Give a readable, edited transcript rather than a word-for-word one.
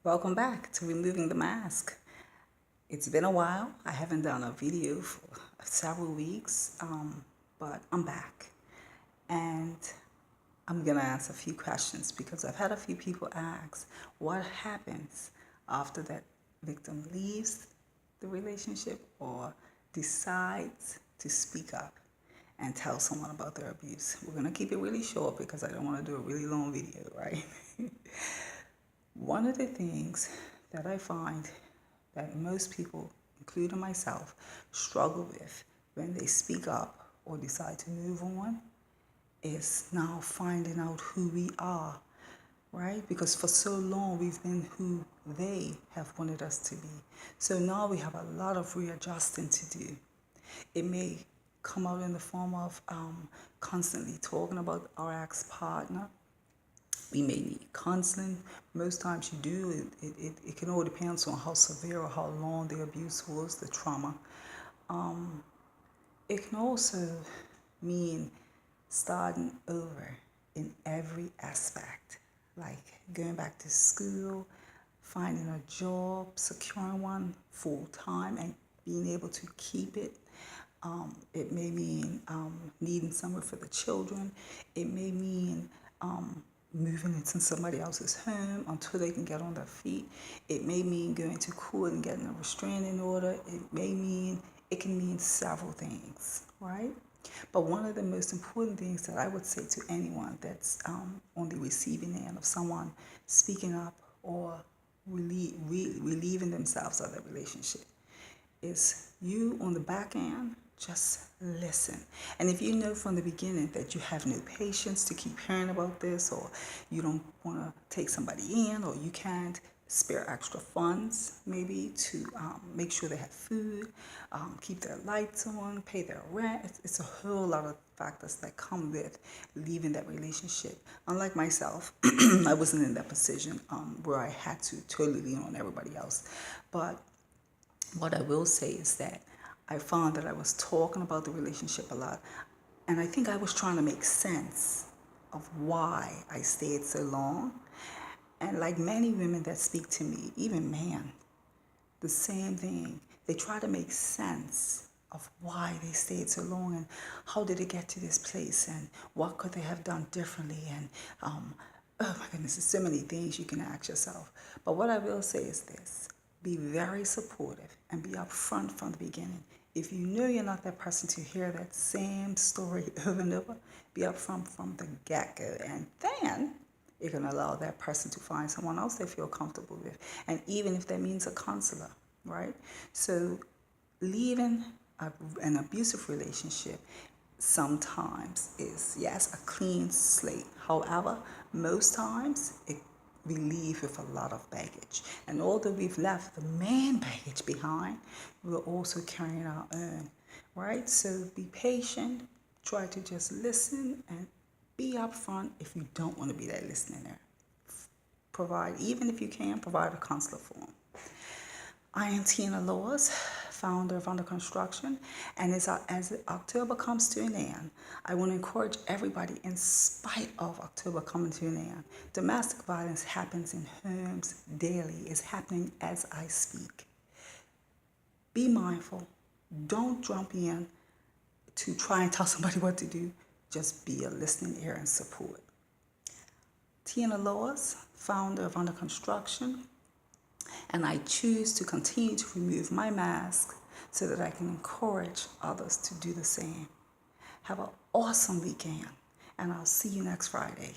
Welcome back to Removing the Mask. It's been a while. I haven't done a video for several weeks, but I'm back. And I'm going to ask a few questions because I've had a few people ask what happens after that victim leaves the relationship or decides to speak up and tell someone about their abuse. We're going to keep it really short because I don't want to do a really long video, right? One of the things that I find that most people, including myself, struggle with when they speak up or decide to move on is now finding out who we are, right? Because for so long we've been who they have wanted us to be. So now we have a lot of readjusting to do. It may come out in the form of constantly talking about our ex-partner. We may need counseling. Most times you do. It can all depend on how severe or how long the abuse was, the trauma. It can also mean starting over in every aspect, like going back to school, finding a job, securing one full time, and being able to keep it. It may mean needing somewhere for the children. It may mean moving into somebody else's home until they can get on their feet. It may mean going to court and getting a restraining order. It can mean several things, right? But one of the most important things that I would say to anyone that's on the receiving end of someone speaking up or relieving themselves of their relationship is you on the back end, just listen. And if you know from the beginning that you have no patience to keep hearing about this, or you don't want to take somebody in, or you can't spare extra funds maybe to make sure they have food, keep their lights on, pay their rent. It's a whole lot of factors that come with leaving that relationship. Unlike myself, I wasn't in that position where I had to totally lean on everybody else. But what I will say is that I found that I was talking about the relationship a lot, and I think I was trying to make sense of why I stayed so long. And like many women that speak to me, even men, the same thing. They try to make sense of why they stayed so long and how did it get to this place and what could they have done differently and oh my goodness, there's so many things you can ask yourself. But what I will say is this: be very supportive and be upfront from the beginning. If you know you're not that person to hear that same story over and over, be upfront from the get-go, and then you can allow that person to find someone else they feel comfortable with. And even if that means a counselor, right? So leaving an abusive relationship sometimes is, yes, a clean slate. However, most times we leave with a lot of baggage. And although we've left the main baggage behind, we're also carrying our own, right? So be patient, try to just listen and be upfront if you don't want to be that listening there. Provide, even if you can, provide a counselor for them. I am Tina Laws, founder of Under Construction, and as October comes to an end, I want to encourage everybody, in spite of October coming to an end, domestic violence happens in homes daily. It's happening as I speak. Be mindful. Don't jump in to try and tell somebody what to do. Just be a listening ear and support. Tina Laws, founder of Under Construction, and I choose to continue to remove my mask so that I can encourage others to do the same. Have an awesome weekend, and I'll see you next Friday.